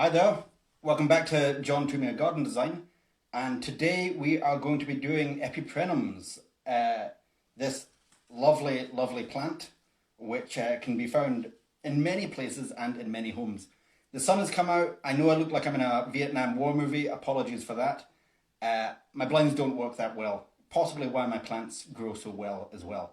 Hi there, welcome back to John Thoumire Garden Design, and today we are going to be doing Epipremnums, this lovely, lovely plant which can be found in many places and in many homes. The sun has come out. I know I look like I'm in a Vietnam War movie, apologies for that. My blinds don't work that well, possibly why my plants grow so well as well.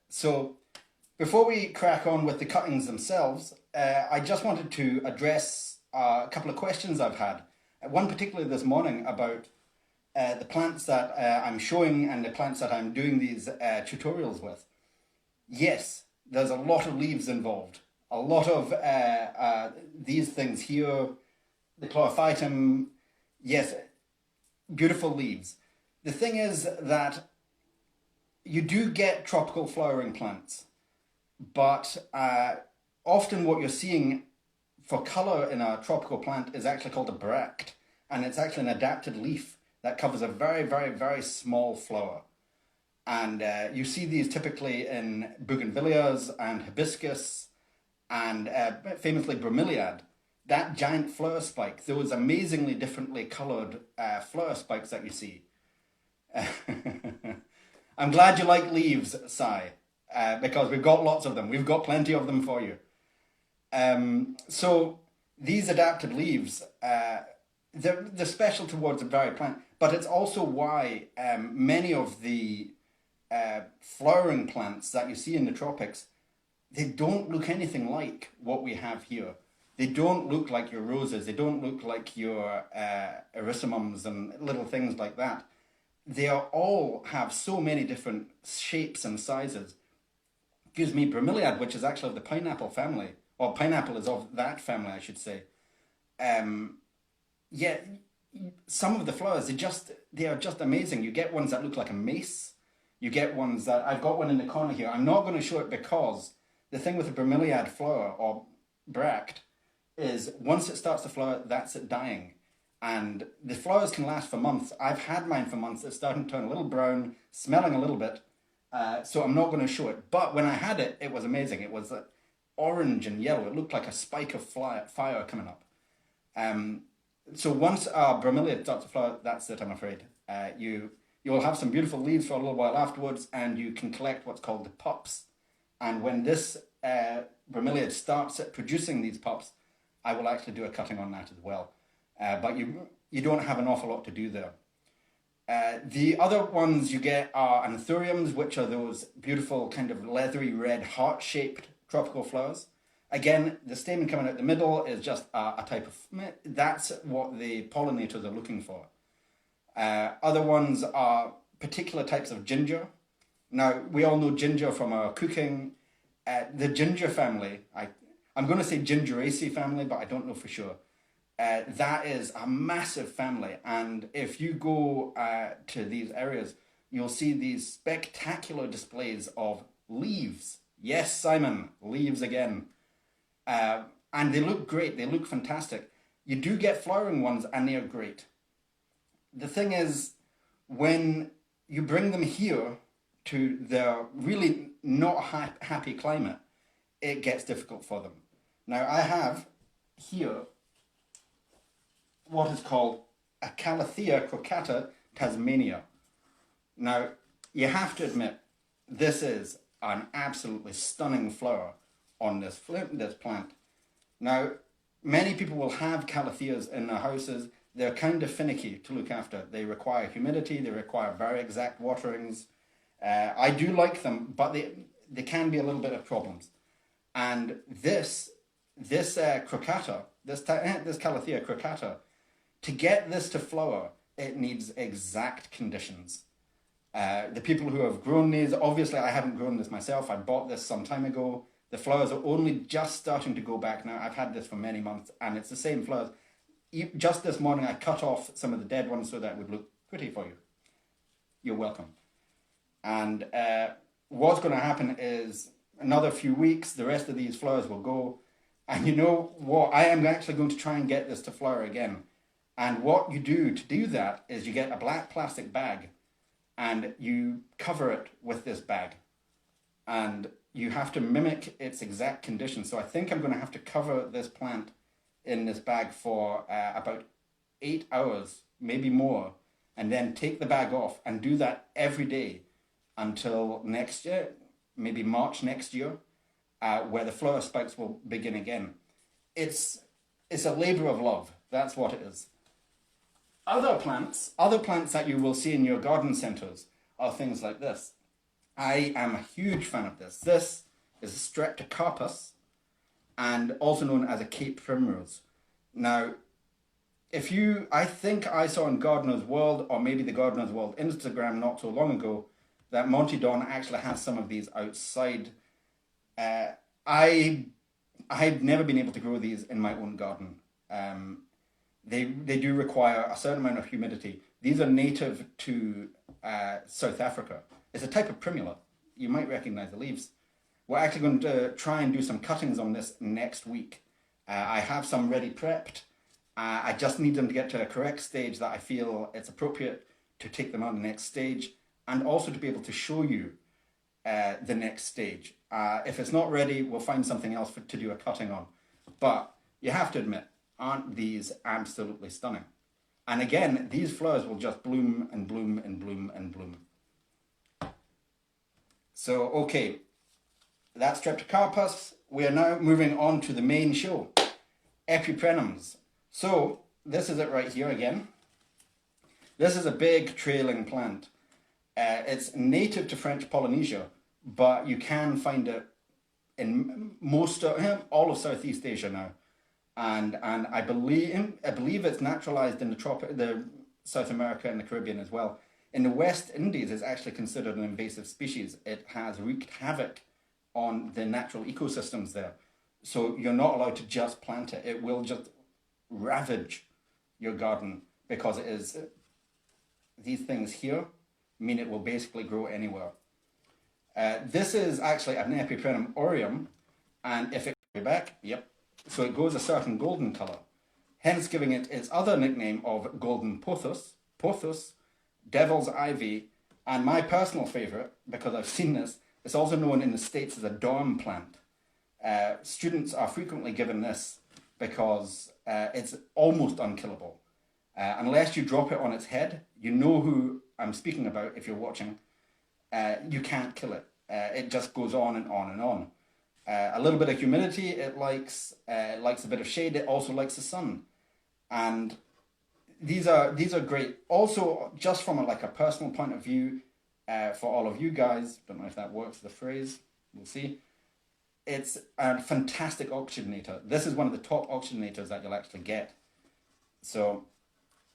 So before we crack on with the cuttings themselves, I just wanted to address a couple of questions I've had. One particularly this morning about the plants that I'm showing and the plants that I'm doing these tutorials with. Yes, there's a lot of leaves involved. A lot of these things here, the chlorophytum, yes, beautiful leaves. The thing is that you do get tropical flowering plants, but often what you're seeing for colour in a tropical plant is actually called a bract, and it's actually an adapted leaf that covers a very, very, very small flower. And you see these typically in bougainvilleas and hibiscus and famously bromeliad. That giant flower spike, those amazingly differently coloured flower spikes that you see. I'm glad you like leaves, Sai, because we've got lots of them. We've got plenty of them for you. So these adapted leaves, they're special towards the very plant, but it's also why many of the flowering plants that you see in the tropics, they don't look anything like what we have here. They don't look like your roses. They don't look like your erysimums and little things like that. They are all have so many different shapes and sizes. Gives me bromeliad, which is actually of the pineapple family, or pineapple is of that family, I should say. Yeah, some of the flowers, they are just amazing. You get ones that look like a mace. You get ones that, I've got one in the corner here. I'm not going to show it because the thing with the bromeliad flower, or bract, is once it starts to flower, that's it dying. And the flowers can last for months. I've had mine for months. It's starting to turn a little brown, smelling a little bit. So I'm not going to show it. But when I had it, it was amazing. It was orange and yellow. It looked like a spike of fire coming up. So once our bromeliad starts to flower, that's it, I'm afraid. You'll have some beautiful leaves for a little while afterwards, and you can collect what's called the pups. And when this bromeliad starts producing these pups, I will actually do a cutting on that as well. But you don't have an awful lot to do there. The other ones you get are anthuriums, which are those beautiful kind of leathery red heart-shaped tropical flowers. Again, the stamen coming out the middle is just a type of, that's what the pollinators are looking for. Other ones are particular types of ginger. Now, we all know ginger from our cooking. The ginger family, I'm going to say Gingeraceae family, but I don't know for sure. That is a massive family, and if you go to these areas, you'll see these spectacular displays of leaves. Yes, Simon, leaves again. And they look great, they look fantastic. You do get flowering ones, and they are great. The thing is, when you bring them here to their really not happy climate, it gets difficult for them. Now, I have here what is called a Calathea Crocata Tasmania. Now, you have to admit, this is an absolutely stunning flower on this plant. Now, many people will have Calatheas in their houses. They're kind of finicky to look after. They require humidity, they require very exact waterings. I do like them, but they can be a little bit of problems. And this crocata, this Calathea Crocata, to get this to flower, it needs exact conditions. The people who have grown these, obviously I haven't grown this myself. I bought this some time ago. The flowers are only just starting to go back now. I've had this for many months, and it's the same flowers. Just this morning I cut off some of the dead ones so that it would look pretty for you. You're welcome. And what's going to happen is another few weeks, the rest of these flowers will go. And you know what? I am actually going to try and get this to flower again. And what you do to do that is you get a black plastic bag and you cover it with this bag. And you have to mimic its exact conditions. So I think I'm going to have to cover this plant in this bag for about 8 hours, maybe more, and then take the bag off and do that every day until next year, maybe March next year, where the flower spikes will begin again. It's a labor of love. That's what it is. Other plants that you will see in your garden centers are things like this. I am a huge fan of this. This is a Streptocarpus, and also known as a Cape Primrose. Now, I think I saw in Gardener's World, or maybe the Gardener's World Instagram not so long ago, that Monty Don actually has some of these outside. I've never been able to grow these in my own garden. They do require a certain amount of humidity. These are native to South Africa. It's a type of primula. You might recognize the leaves. We're actually going to try and do some cuttings on this next week. I have some ready prepped. I just need them to get to a correct stage that I feel it's appropriate to take them on the next stage, and also to be able to show you the next stage. If it's not ready, we'll find something else to do a cutting on. But you have to admit, aren't these absolutely stunning? And again, these flowers will just bloom and bloom and bloom and bloom. So, okay, that's Streptocarpus. We are now moving on to the main show, Epipremnums. So, this is it right here again. This is a big trailing plant. It's native to French Polynesia, but you can find it in all of Southeast Asia now. And I believe it's naturalized in the South America and the Caribbean as well. In the West Indies, it's actually considered an invasive species. It has wreaked havoc on the natural ecosystems there. So you're not allowed to just plant it. It will just ravage your garden, because it is, these things here mean it will basically grow anywhere. This is actually an Epipremnum aureum, and if it goes back, yep, so it goes a certain golden color, hence giving it its other nickname of golden pothos, devil's ivy, and my personal favorite, because I've seen this, it's also known in the States as a dorm plant. Students are frequently given this because it's almost unkillable. Unless you drop it on its head, you know who I'm speaking about if you're watching, you can't kill it. It just goes on and on and on. A little bit of humidity, it likes a bit of shade, it also likes the sun. And these are great. Also, just from a personal point of view, for all of you guys, don't know if that works, the phrase, we'll see. It's a fantastic oxygenator. This is one of the top oxygenators that you'll actually get. So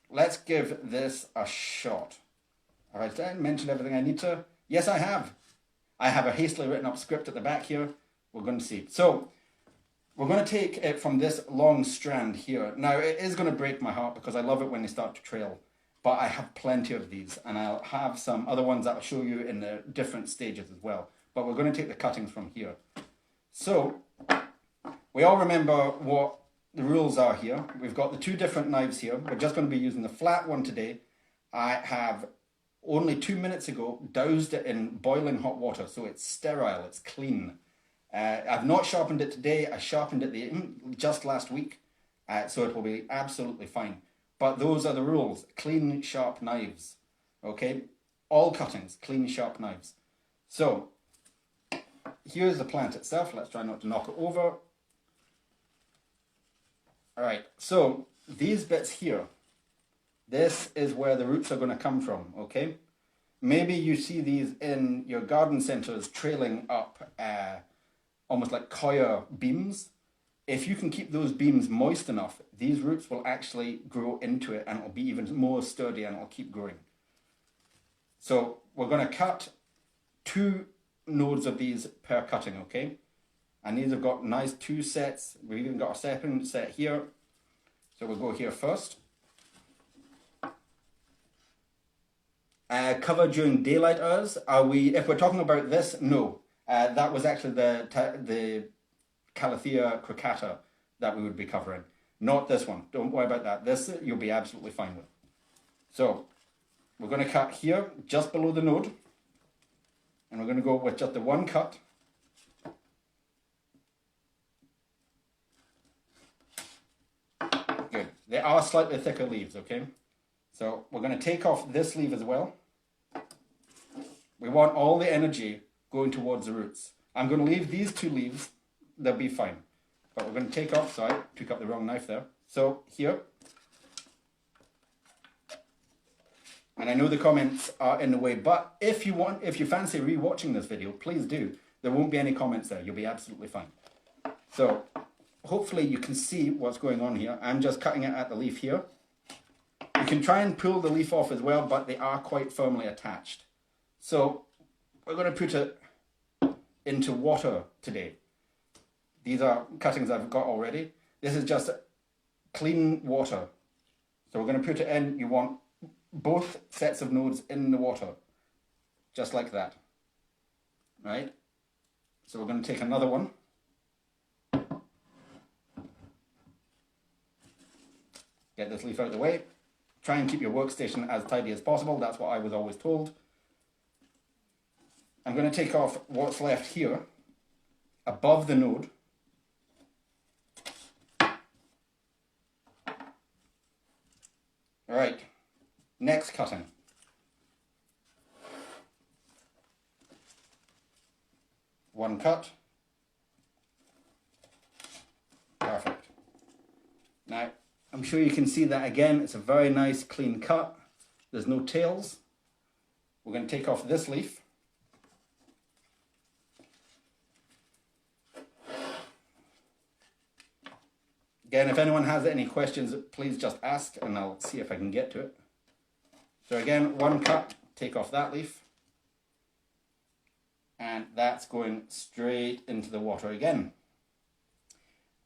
let's give this a shot. All right, did I mention everything I need to? Yes, I have. I have a hastily written up script at the back here. We're going to see. So we're going to take it from this long strand here. Now, it is going to break my heart because I love it when they start to trail. But I have plenty of these, and I'll have some other ones that I'll show you in the different stages as well. But we're going to take the cuttings from here. So we all remember what the rules are here. We've got the two different knives here. We're just going to be using the flat one today. I have only 2 minutes ago doused it in boiling hot water, so it's sterile, it's clean. I've not sharpened it today. I sharpened it just last week, so it will be absolutely fine. But those are the rules. Clean, sharp knives. Okay? All cuttings, clean, sharp knives. So, here's the plant itself. Let's try not to knock it over. Alright, so these bits here, this is where the roots are going to come from, okay? Maybe you see these in your garden centers trailing up almost like coir beams. If you can keep those beams moist enough, these roots will actually grow into it and it'll be even more sturdy and it'll keep growing. So we're going to cut 2 nodes of these per cutting, okay? And these have got nice 2 sets. We've even got a second set here. So we'll go here first. Cover during daylight hours. If we're talking about this, no. That was actually the Calathea Crocata that we would be covering. Not this one. Don't worry about that. This you'll be absolutely fine with. So we're going to cut here, just below the node. And we're going to go with just the one cut. They are slightly thicker leaves, okay? So we're going to take off this leaf as well. We want all the energy going towards the roots. I'm going to leave these 2 leaves, they'll be fine. But we're going to take off, sorry, took up the wrong knife there. So here, and I know the comments are in the way, but if you fancy re-watching this video, please do. There won't be any comments there, you'll be absolutely fine. So hopefully you can see what's going on here. I'm just cutting it at the leaf here. You can try and pull the leaf off as well, but they are quite firmly attached. So we're going to put it into water today. These are cuttings I've got already. This is just clean water. So we're going to put it in. You want both sets of nodes in the water, just like that. Right? So we're going to take another one. Get this leaf out of the way. Try and keep your workstation as tidy as possible. That's what I was always told. I'm going to take off what's left here, above the node. All right, next cutting. One cut. Perfect. Now, I'm sure you can see that again. It's a very nice clean cut. There's no tails. We're going to take off this leaf. Again, if anyone has any questions, please just ask and I'll see if I can get to it. So again, one cut, take off that leaf. And that's going straight into the water again.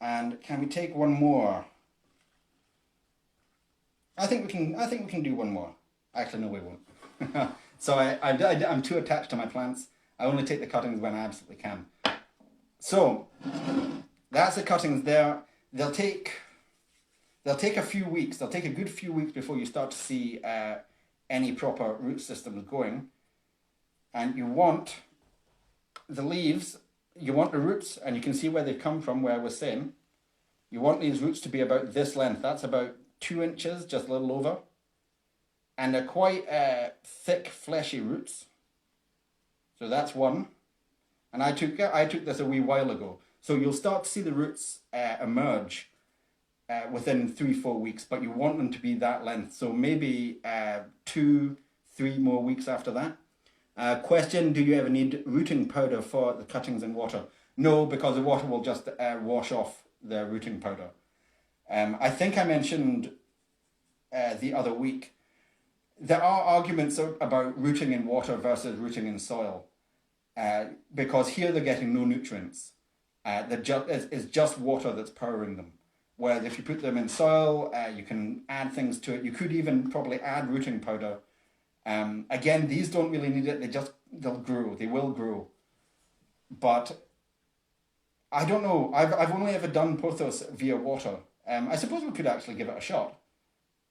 And can we take one more? I think we can do one more. Actually, no, we won't. So I'm too attached to my plants. I only take the cuttings when I absolutely can. So that's the cuttings there. They'll take a few weeks. They'll take a good few weeks before you start to see any proper root systems going. And you want the leaves, you want the roots, and you can see where they come from, where I was saying. You want these roots to be about this length. That's about 2 inches, just a little over. And they're quite thick, fleshy roots. So that's one. And I took this a wee while ago. So you'll start to see the roots emerge within 3-4 weeks, but you want them to be that length. So maybe 2-3 more weeks after that. Question, do you ever need rooting powder for the cuttings in water? No, because the water will just wash off the rooting powder. I think I mentioned the other week, there are arguments about rooting in water versus rooting in soil. Because here they're getting no nutrients. It's just water that's powering them. Whereas if you put them in soil, you can add things to it. You could even probably add rooting powder. Again, these don't really need it. They'll grow. They will grow. But I don't know. I've only ever done pothos via water. I suppose we could actually give it a shot.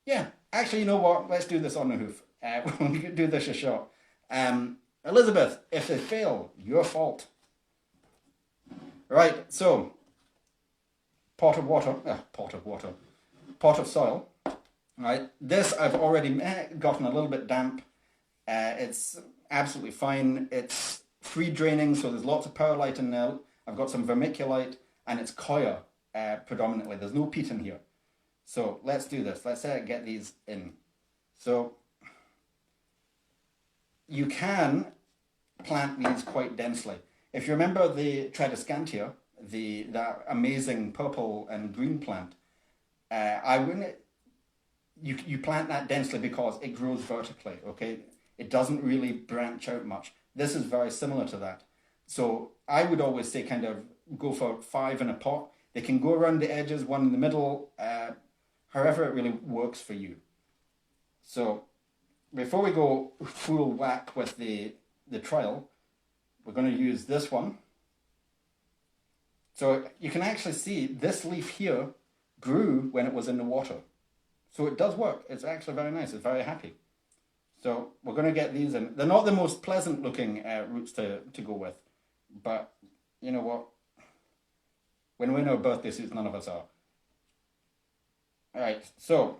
Yeah, actually, you know what? Let's do this on the hoof. We could do this a shot. Elizabeth, if they fail, your fault. Right, so pot of soil. Right, this I've already gotten a little bit damp. It's absolutely fine. It's free draining, so there's lots of perlite in there. I've got some vermiculite, and it's coir predominantly. There's no peat in here. So let's do this. Let's get these in. So you can plant these quite densely. If you remember the Tradescantia, that amazing purple and green plant, you plant that densely because it grows vertically, okay? It doesn't really branch out much. This is very similar to that. So I would always say kind of go for 5 in a pot. They can go around the edges, 1 in the middle, however it really works for you. So before we go full whack with the trial, we're going to use this one. So you can actually see this leaf here grew when it was in the water. So it does work. It's actually very nice. It's very happy. So we're going to get these in. They're not the most pleasant looking roots to go with. But you know what? When we're in our birthday suits, none of us are. All right, so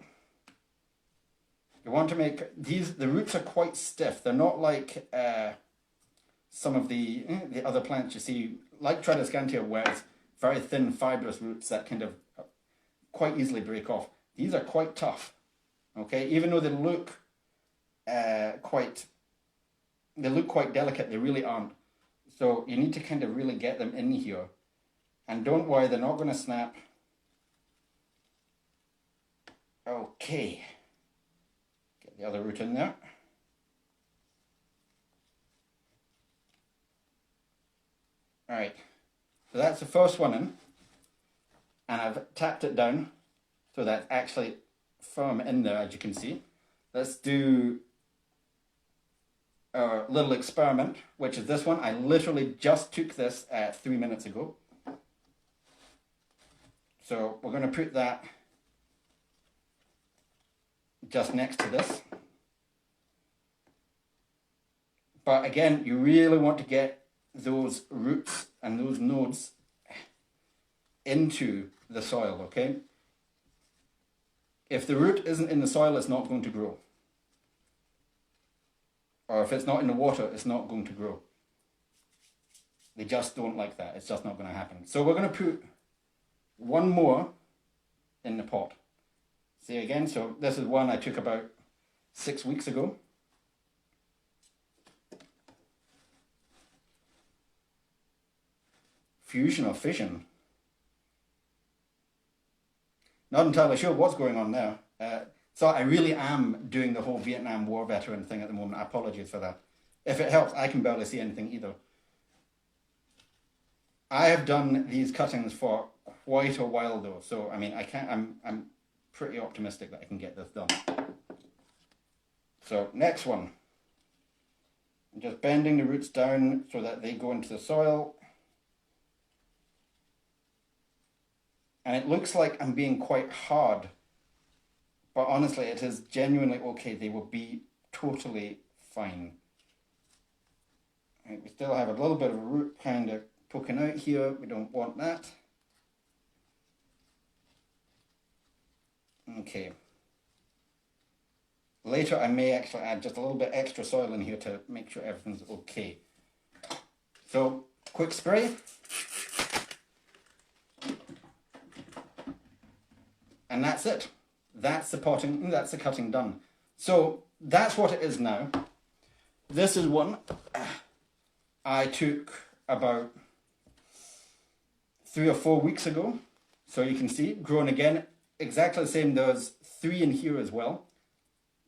you want to make these, the roots are quite stiff. They're not like some of the other plants you see, like Tradescantia, where it's very thin, fibrous roots that kind of quite easily break off. These are quite tough, okay? Even though they look quite delicate, they really aren't. So you need to kind of really get them in here. And don't worry, they're not going to snap. Okay. Get the other root in there. All right. So that's the first one in. And I've tapped it down so that's actually firm in there, as you can see. Let's do our little experiment, which is this one. I literally just took this 3 minutes ago. So we're going to put that just next to this. But again, you really want to get those roots and those nodes into the soil, okay? If the root isn't in the soil, it's not going to grow. Or if it's not in the water, it's not going to grow. They just don't like that. It's just not going to happen. So we're going to put one more in the pot. See again, so this is one I took about 6 weeks ago. Fusion or fission? Not entirely sure what's going on there. So I really am doing the whole Vietnam War veteran thing at the moment. Apologies for that. If it helps, I can barely see anything either. I have done these cuttings for quite a while though, so I mean, I'm pretty optimistic that I can get this done. So next one. I'm just bending the roots down so that they go into the soil. And it looks like I'm being quite hard, but honestly, it is genuinely okay. They will be totally fine. Right, we still have a little bit of a root kind of poking out here. We don't want that. Okay. Later, I may actually add just a little bit extra soil in here to make sure everything's okay. So, quick spray. And that's it. That's the potting, that's the cutting done. So that's what it is now. This is one I took about 3 or 4 weeks ago. So you can see, grown again, exactly the same. There's 3 in here as well.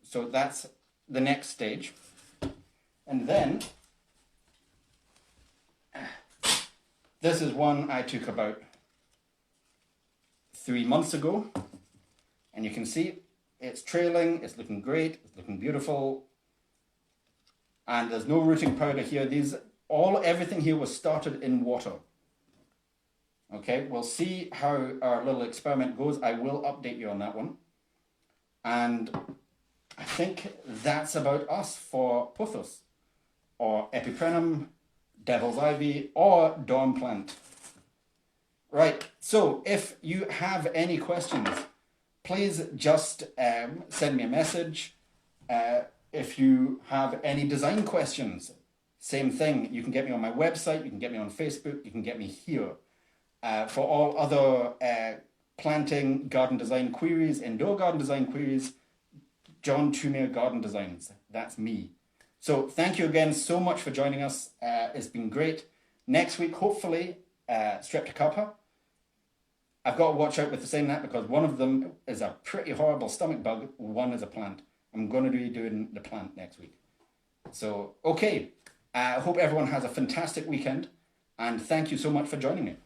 So that's the next stage. And then, this is one I took about 3 months ago. And you can see it's trailing, it's looking great, it's looking beautiful. And there's no rooting powder here. Everything here was started in water. Okay, we'll see how our little experiment goes. I will update you on that one. And I think that's about us for Pothos, or Epipremnum, Devil's Ivy, or Dawn Plant. Right, so if you have any questions, please just send me a message. If you have any design questions, same thing. You can get me on my website, you can get me on Facebook, you can get me here. For all other planting, garden design queries, indoor garden design queries, John Thoumire Garden Designs. That's me. So thank you again so much for joining us. It's been great. Next week, hopefully, Streptocarpus. I've got to watch out with saying that because one of them is a pretty horrible stomach bug, one is a plant. I'm going to be doing the plant next week. So, okay. I hope everyone has a fantastic weekend, and thank you so much for joining me.